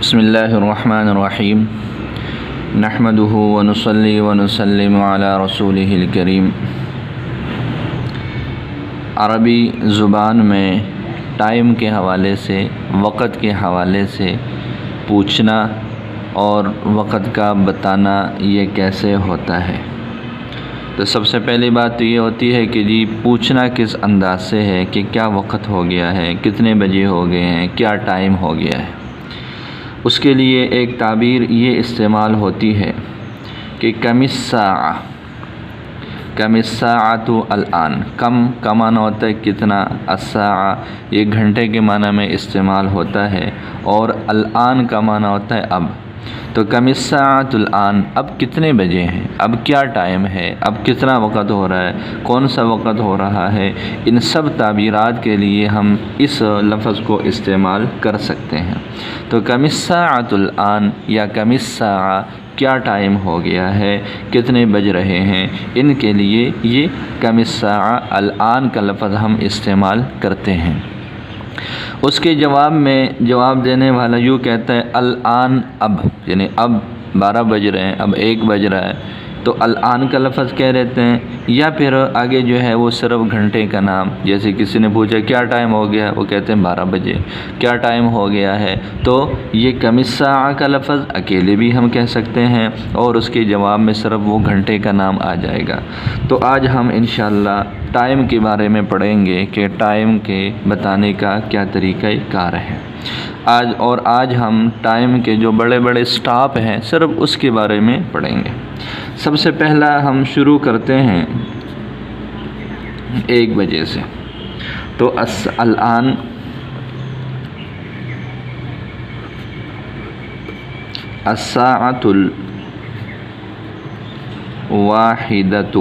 بسم اللہ الرحمن الرحیم نحمدہ ونصلی ونسلم علی رسولہ الکریم۔ عربی زبان میں ٹائم کے حوالے سے، وقت کے حوالے سے پوچھنا اور وقت کا بتانا یہ کیسے ہوتا ہے؟ تو سب سے پہلی بات تو یہ ہوتی ہے کہ جی پوچھنا کس انداز سے ہے کہ کیا وقت ہو گیا ہے، کتنے بجے ہو گئے ہیں، کیا ٹائم ہو گیا ہے۔ اس کے لیے ایک تعبیر یہ استعمال ہوتی ہے کہ کم الساعہ، کم الساعۃ الآن، کم معنی ہوتا ہے کتنا، الساعہ یہ گھنٹے کے معنی میں استعمال ہوتا ہے، اور الآن کا معنی ہوتا ہے اب۔ تو کم الساعۃ الآن، اب کتنے بجے ہیں، اب کیا ٹائم ہے، اب کتنا وقت ہو رہا ہے، کون سا وقت ہو رہا ہے، ان سب تعبیرات کے لیے ہم اس لفظ کو استعمال کر سکتے ہیں۔ تو کم الساعۃ الآن یا کم الساعہ، کیا ٹائم ہو گیا ہے، کتنے بج رہے ہیں، ان کے لیے یہ کم الساعہ الآن کا لفظ ہم استعمال کرتے ہیں۔ اس کے جواب میں جواب دینے والا یوں کہتا ہے الآن اب، یعنی اب 12 بج رہے ہیں، اب 1 بج رہا ہے، تو الآن کا لفظ کہہ رہتے ہیں، یا پھر آگے جو ہے وہ صرف گھنٹے کا نام، جیسے کسی نے پوچھا کیا ٹائم ہو گیا، وہ کہتے ہیں 12 بجے، کیا ٹائم ہو گیا ہے، تو یہ کم الساعہ کا لفظ اکیلے بھی ہم کہہ سکتے ہیں، اور اس کے جواب میں صرف وہ گھنٹے کا نام آ جائے گا۔ تو آج ہم انشاءاللہ ٹائم کے بارے میں پڑھیں گے کہ ٹائم کے بتانے کا کیا طریقہ کار ہے۔ آج ہم ٹائم کے جو بڑے بڑے سٹاپ ہیں صرف اس کے بارے میں پڑھیں گے۔ سب سے پہلا ہم شروع کرتے ہیں 1 بجے سے۔ تو الآن الساعۃ الواحدۃ،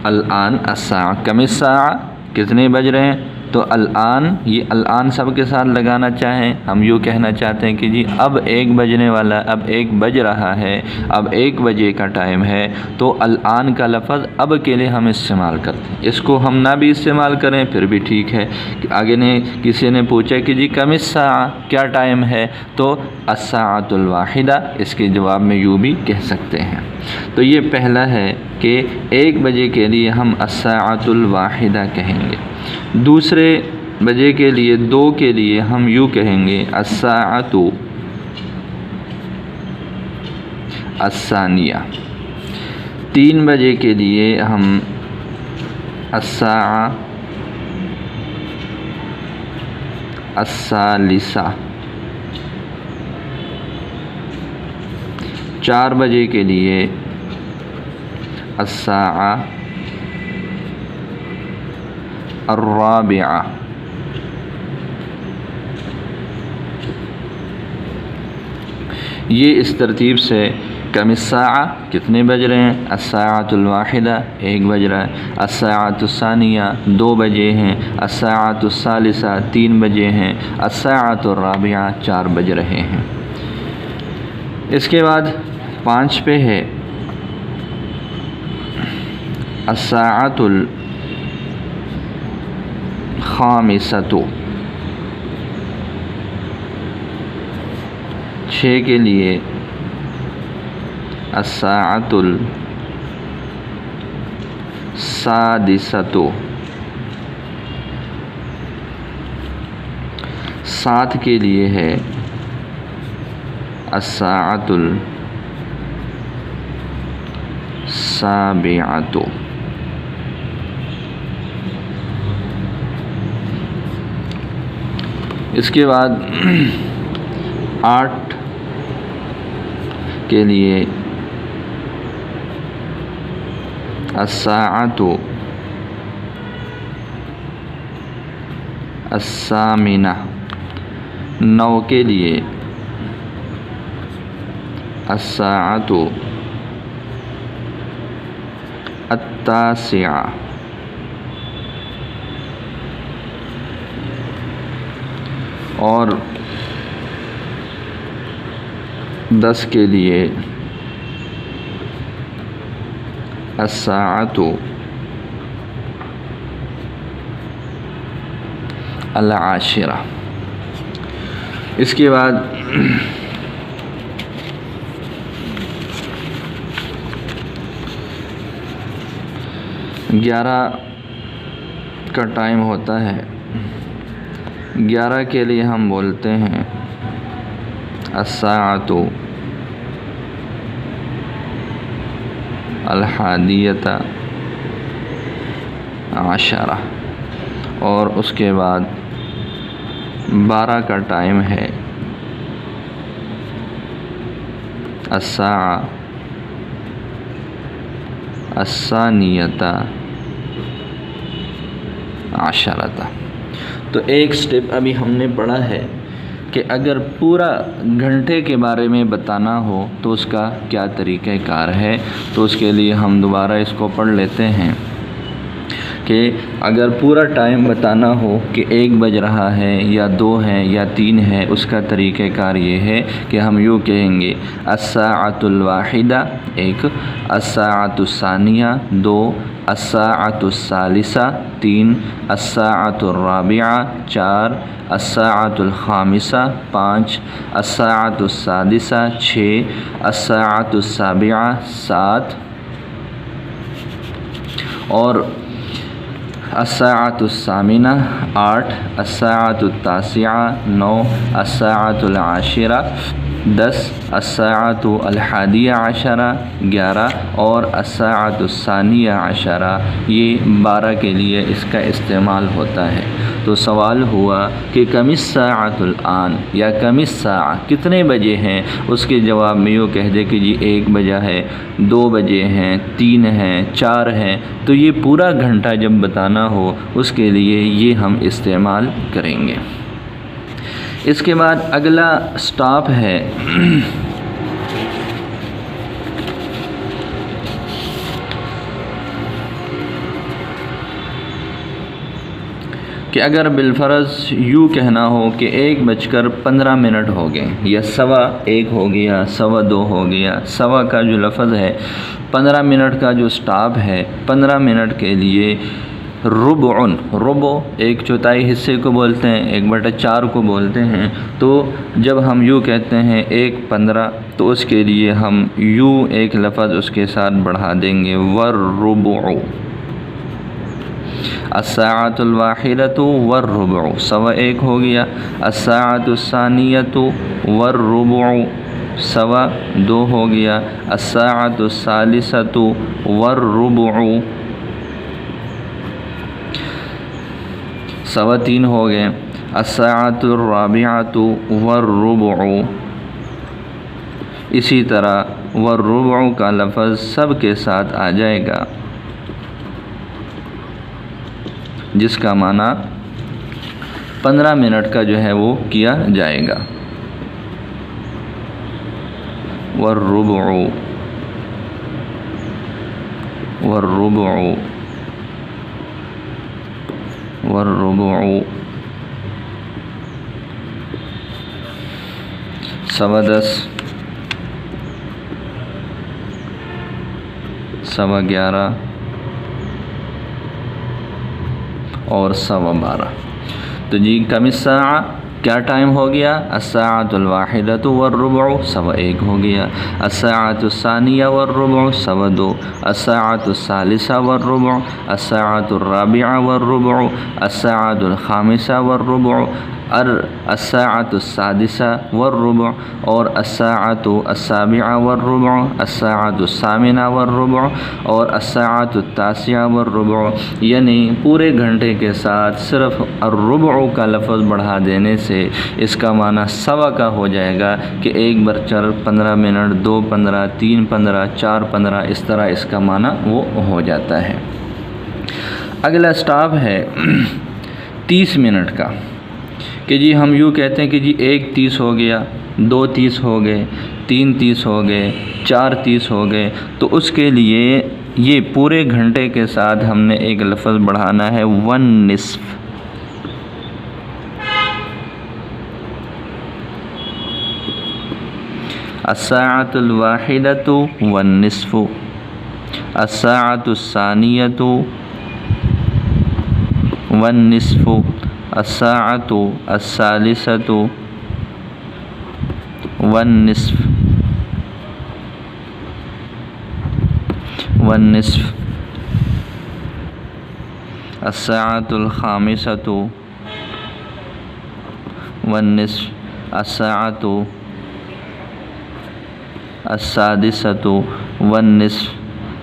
الآن الساعہ، کم الساعہ کتنے بج رہے ہیں، تو الآن، یہ الآن سب کے ساتھ لگانا چاہیں، ہم یوں کہنا چاہتے ہیں کہ جی اب 1 بجنے والا، اب 1 بج رہا ہے، اب 1 بجے کا ٹائم ہے، تو الآن کا لفظ اب کے لیے ہم استعمال کرتے ہیں۔ اس کو ہم نہ بھی استعمال کریں پھر بھی ٹھیک ہے۔ آگے کسی نے پوچھا کہ جی کم الساعہ کیا ٹائم ہے، تو الساعۃ الواحدہ، اس کے جواب میں یوں بھی کہہ سکتے ہیں۔ تو یہ پہلا ہے کہ 1 بجے کے لیے ہم الساعۃ الواحدہ کہیں گے۔ دوسرے بجے کے لیے، 2 کے لیے ہم یوں کہیں گے الساعۃ الثانیہ۔ 3 بجے کے لیے ہم الساعہ الثالثہ۔ 4 بجے کے لیے الساعہ الرابعہ۔ یہ اس ترتیب سے کم الساعہ کتنے بج رہے ہیں، الساعۃ الواحدہ 1 بج رہا ہے، الساعۃ الثانیہ 2 بجے ہیں، الساعۃ الثالثہ 3 بجے ہیں، الساعۃ الرابعہ 4 بج رہے ہیں۔ اس کے بعد 5 پہ ہے الساعۃ الخامسۃ۔ 6 کے لیے الساعۃ السادسۃ۔ 7 کے لیے ہے الساعۃ السابعۃ۔ اس کے بعد 8 کے لیے الساعۃ الثامنہ۔ 9 کے لیے الساعۃ التاسعہ۔ اور 10 کے لیے الساعۃ العاشرہ۔ اس کے بعد گیارہ کا ٹائم ہوتا ہے، 11 کے لیے ہم بولتے ہیں الساعۃ الحادیۃ عشرہ، اور اس کے بعد 12 کا ٹائم ہے الساعۃ الثانیۃ عشرۃ۔ تو ایک سٹیپ ابھی ہم نے پڑھا ہے کہ اگر پورا گھنٹے کے بارے میں بتانا ہو تو اس کا کیا طریقہ کار ہے، تو اس کے لیے ہم دوبارہ اس کو پڑھ لیتے ہیں کہ اگر پورا ٹائم بتانا ہو کہ 1 بج رہا ہے یا 2 ہے یا 3 ہے، اس کا طریقہ کار یہ ہے کہ ہم یوں کہیں گے الساعۃ الواحدہ 1، الساعۃ الثانیہ 2، الساعۃ الثالثہ 3، الساعۃ الرابعہ 4، الساعۃ الخامسہ 5، الساعۃ السادسہ 6، الساعۃ السابعہ 7، اور الساعۃ الثامنہ 8، الساعۃ التاسعہ 9، الساعۃ العاشرہ 10، الساعۃ الحادیہ عشرہ 11، اور الساعۃ الثانیہ عشرہ یہ 12 کے لیے اس کا استعمال ہوتا ہے۔ تو سوال ہوا کہ کم الساعۃ الآن، یا کم الساعہ کتنے بجے ہیں، اس کے جواب میں یوں کہہ دے کہ جی 1 بجا ہے، 2 بجے ہیں، 3 ہیں، 4 ہیں۔ تو یہ پورا گھنٹہ جب بتانا ہو اس کے لیے یہ ہم استعمال کریں گے۔ اس کے بعد اگلا سٹاپ ہے کہ اگر بالفرض یوں کہنا ہو کہ 1:15 ہو گئے، یا 1:15 ہو گیا، 2:15 ہو گیا، 1:15 کا جو لفظ ہے، 15 منٹ کا جو سٹاپ ہے، 15 منٹ کے لیے ربع 1/4 حصے کو بولتے ہیں، 1/4 کو بولتے ہیں۔ تو جب ہم یوں کہتے ہیں 1:15 تو اس کے لیے ہم یوں ایک لفظ اس کے ساتھ بڑھا دیں گے والربع، الساعۃ الواحدۃ والربع 1:15 ہو گیا، الساعۃ الثانیۃ والربع 2:15 ہو گیا، الساعۃ الثالثۃ والربع 3:15 ہو گئے، الساعۃ الرابعۃ والربع، اسی طرح والربع کا لفظ سب کے ساتھ آ جائے گا، جس کا معنی 15 منٹ کا جو ہے وہ کیا جائے گا۔ والربع والربع والربع 10:15 11:15 اور 12:15۔ تو جی کم الساعہ کیا ٹائم ہو گیا؟ الساعۃ الواحدۃ والربع 1:15 ہو گیا، الساعۃ الثانیہ والربع 2:15، الساعۃ الثالثہ والربع، الساعۃ الرابعہ والربع، الساعۃ الخامسہ والربع، الساعۃ السادسہ والربع، اور الساعۃ السابعہ والربع، الساعۃ الثامنہ والربع، اور الساعۃ التاسعہ والربع۔ یعنی پورے گھنٹے کے ساتھ صرف الربع کا لفظ بڑھا دینے سے اس کا معنی 1:15 کا ہو جائے گا کہ 1:15 منٹ، 2:15، 3:15، 4:15، اس طرح اس کا معنی وہ ہو جاتا ہے۔ اگلا سٹاپ ہے 30 منٹ کا، کہ جی ہم یوں کہتے ہیں کہ جی 1:30 ہو گیا، 2:30 ہو گئے، 3:30 ہو گئے، 4:30 ہو گئے۔ تو اس کے لیے یہ پورے گھنٹے کے ساتھ ہم نے ایک لفظ بڑھانا ہے 1/2، الساعۃ الواحدۃ والنصف، الساعۃ الثانیۃ والنصف، الساعۃ الثالثۃ والنصف الساعة الخامسة والنصف الساعة السادسة والنصف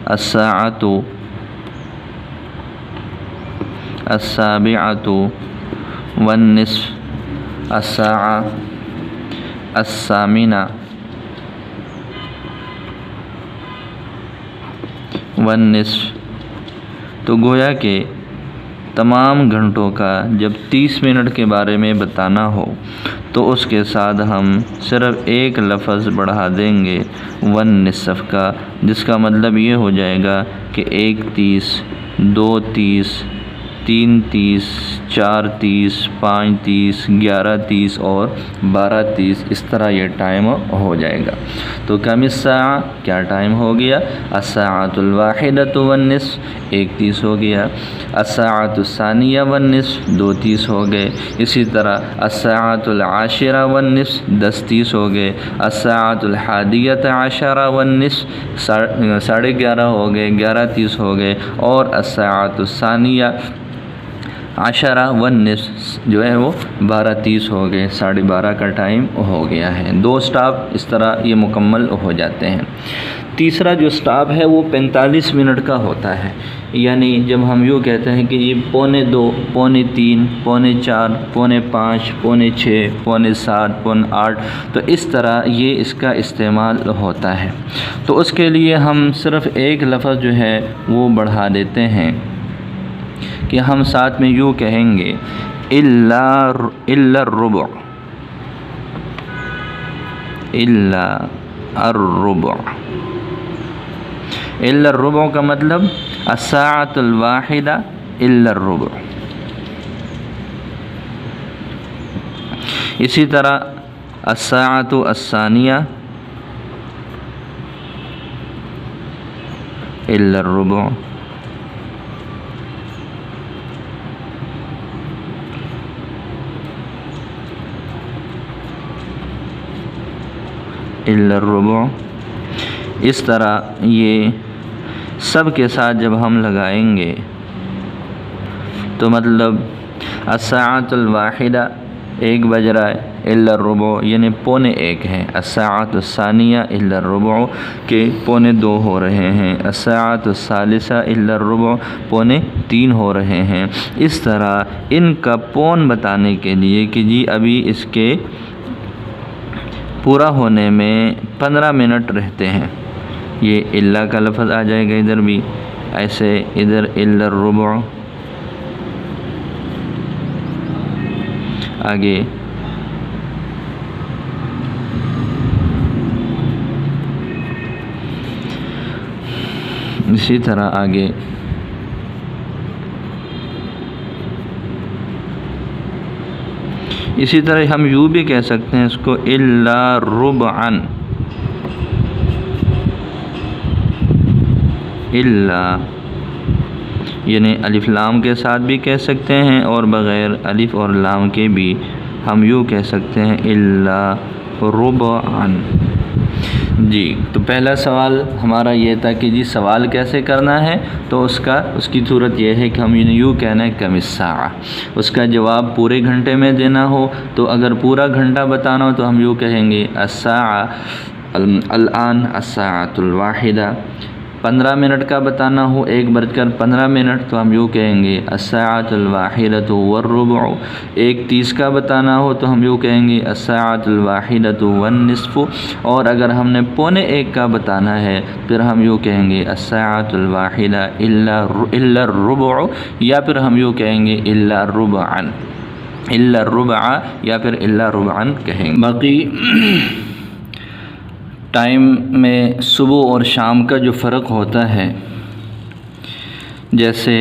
الساعة السابعة والنصف الساعة الثامنة والنصف۔ تو گویا کہ تمام گھنٹوں کا جب 30 منٹ کے بارے میں بتانا ہو تو اس کے ساتھ ہم صرف ایک لفظ بڑھا دیں گے والنصف کا، جس کا مطلب یہ ہو جائے گا کہ 1:30، 2:30، 3:30، 4:30، 5:30، 11:30 اور 12:30، اس طرح یہ ٹائم ہو جائے گا۔ تو کم الساعہ کیا ٹائم ہو گیا؟ الساعۃ الواحدۃ والنصف 1:30 ہو گیا، الساعۃ الثانیہ والنصف 2:30 ہو گئے، اسی طرح الساعۃ العاشرہ والنصف 10:30 ہو گئے، الساعۃ الحادیۃ عشرہ والنصف 11:30 ہو گئے، 11:30 ہو گئے، اور الساعۃ الثانیہ عشرہ والنصف جو ہے وہ 12:30 ہو گئے، 12:30 کا ٹائم ہو گیا ہے۔ 2 اسٹاپ اس طرح یہ مکمل ہو جاتے ہیں۔ تیسرا جو اسٹاپ ہے وہ 45 منٹ کا ہوتا ہے، یعنی جب ہم یوں کہتے ہیں کہ یہ 2:45، 3:45، 4:45، 5:45، 6:45، 7:45، 7:45، تو اس طرح یہ اس کا استعمال ہوتا ہے۔ تو اس کے لیے ہم صرف ایک لفظ جو ہے وہ بڑھا دیتے ہیں کہ ہم ساتھ میں یوں کہیں گے الا الربع، الا الربع۔ الا الربع کا مطلب الساعۃ الواحدہ الا الربع۔ اسی طرح الساعۃ الثانیہ الا الربع، الا الربع۔ اس طرح یہ سب کے ساتھ جب ہم لگائیں گے تو مطلب الساعۃ الواحدہ 1 بج رہا ہے الا الربع یعنی 1:45 ہے، الساعۃ الثانیہ الا الربع کے 2:45 ہو رہے ہیں، الساعۃ الثالثہ الا الربع 2:45 ہو رہے ہیں۔ اس طرح ان کا پون بتانے کے لیے کہ جی ابھی اس کے پورا ہونے میں 15 منٹ رہتے ہیں، یہ الا کا لفظ آ جائے گا ادھر بھی، ایسے ادھر الا الربع، آگے اسی طرح آگے اسی طرح ہم یوں بھی کہہ سکتے ہیں اس کو الا ربعا، الا یعنی الف لام کے ساتھ بھی کہہ سکتے ہیں اور بغیر الف اور لام کے بھی ہم یوں کہہ سکتے ہیں الا ربعا۔ جی تو پہلا سوال ہمارا یہ تھا کہ جی سوال کیسے کرنا ہے، تو اس کی صورت یہ ہے کہ ہم یوں کہنا ہے کم الساعہ، اس کا جواب پورے گھنٹے میں دینا ہو تو اگر پورا گھنٹہ بتانا ہو تو ہم یوں کہیں گے الساعہ الآن الساعۃ الواحدہ۔ 15 منٹ کا بتانا ہو 1:15 تو ہم یوں کہیں گے الساعۃ الواحدۃ والربع۔ 1:30 کا بتانا ہو تو ہم یوں کہیں گے الساعۃ الواحدۃ والنصف، اور اگر ہم نے 1:45 کا بتانا ہے پھر ہم یوں کہیں گے الساعۃ الواحدہ الا الربع، یا پھر ہم یوں کہیں گے الا ربعا، الا الربع یا پھر الا ربعا کہیں گے۔ باقی ٹائم میں صبح اور شام کا جو فرق ہوتا ہے، جیسے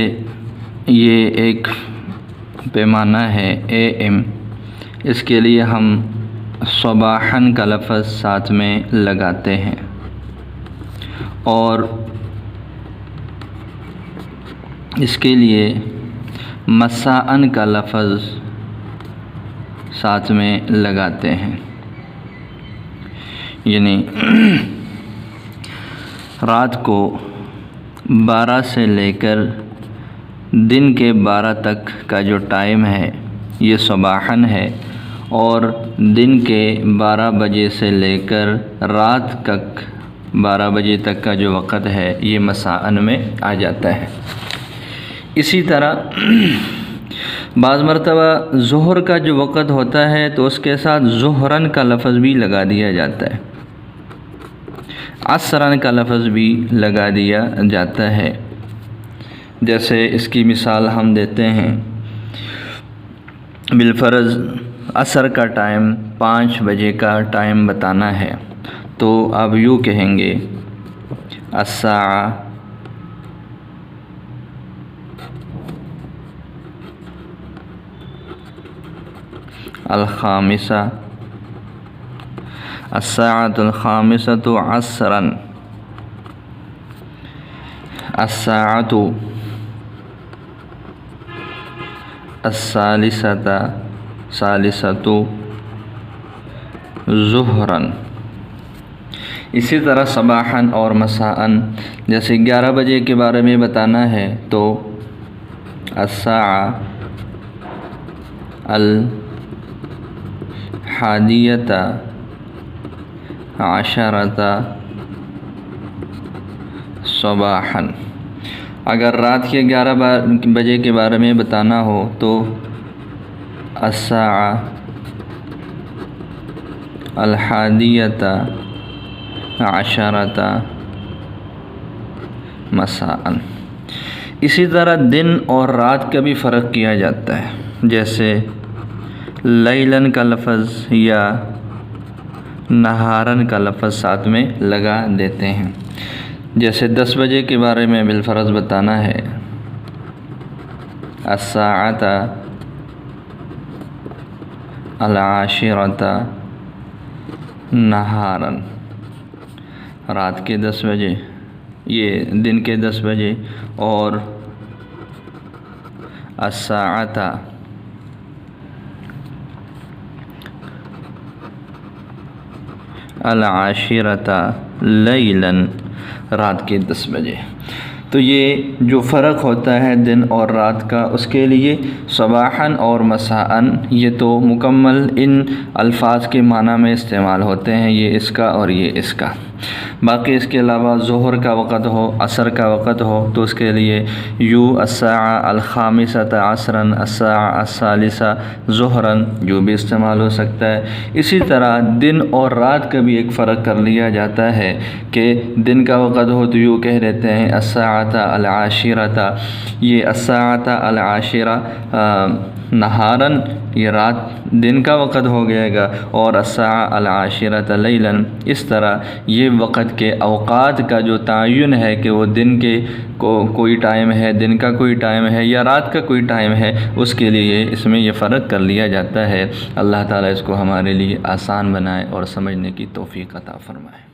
یہ ایک پیمانہ ہے AM، اس کے لیے ہم صباحاً کا لفظ ساتھ میں لگاتے ہیں، اور اس کے لیے مساءً کا لفظ ساتھ میں لگاتے ہیں۔ یعنی رات کو 12 سے لے کر دن کے 12 تک کا جو ٹائم ہے یہ صباحاً ہے، اور دن کے 12 بجے سے لے کر رات تک 12 بجے تک کا جو وقت ہے یہ مساءً میں آ جاتا ہے۔ اسی طرح بعض مرتبہ ظہر کا جو وقت ہوتا ہے تو اس کے ساتھ ظہراً کا لفظ بھی لگا دیا جاتا ہے، عصراً کا لفظ بھی لگا دیا جاتا ہے۔ جیسے اس کی مثال ہم دیتے ہیں، بالفرض عصر کا ٹائم 5 بجے کا ٹائم بتانا ہے تو آپ یوں کہیں گے الساعہ الخامسہ، الساعۃ الخامسۃ عصراً، الساعۃ الثالثۃ ظہراً۔ اسی طرح صباحاً اور مساءً، جیسے 11 بجے کے بارے میں بتانا ہے تو الساعہ الحادیۃ عشرۃ صباحاً۔ اگر رات کے 11 بجے کے بارے میں بتانا ہو تو الساعہ الحادیۃ عشرۃ مساءً۔ اسی طرح دن اور رات کا بھی فرق کیا جاتا ہے، جیسے لیلاً کا لفظ یا نہاراً کا لفظ ساتھ میں لگا دیتے ہیں۔ جیسے 10 بجے کے بارے میں بالفرض بتانا ہے الساعۃ العاشرۃ نہاراً، رات کے 10 بجے، یہ دن کے 10 بجے، اور الساعۃ العاشرۃ لیلاً، رات کے 10 بجے۔ تو یہ جو فرق ہوتا ہے دن اور رات کا، اس کے لیے صباحاً اور مساءً یہ تو مکمل ان الفاظ کے معنی میں استعمال ہوتے ہیں، یہ اس کا اور یہ اس کا۔ باقی اس کے علاوہ ظہر کا وقت ہو، عصر کا وقت ہو تو اس کے لیے یوں الساعہ الخامسۃ عصراً، الساعہ الثالثہ ظہراً جو بھی استعمال ہو سکتا ہے۔ اسی طرح دن اور رات کا بھی ایک فرق کر لیا جاتا ہے کہ دن کا وقت ہو تو یوں کہہ دیتے ہیں الساعۃ العاشرۃ، یہ الساعۃ العاشرہ نہاراً یہ رات دن کا وقت ہو گئے گا، اور الساعہ العاشرۃ لیلاً، اس طرح یہ وقت کے اوقات کا جو تعین ہے کہ وہ دن کے کوئی ٹائم ہے، دن کا کوئی ٹائم ہے یا رات کا کوئی ٹائم ہے، اس کے لیے اس میں یہ فرق کر لیا جاتا ہے۔ اللہ تعالیٰ اس کو ہمارے لیے آسان بنائے اور سمجھنے کی توفیق عطا فرمائے۔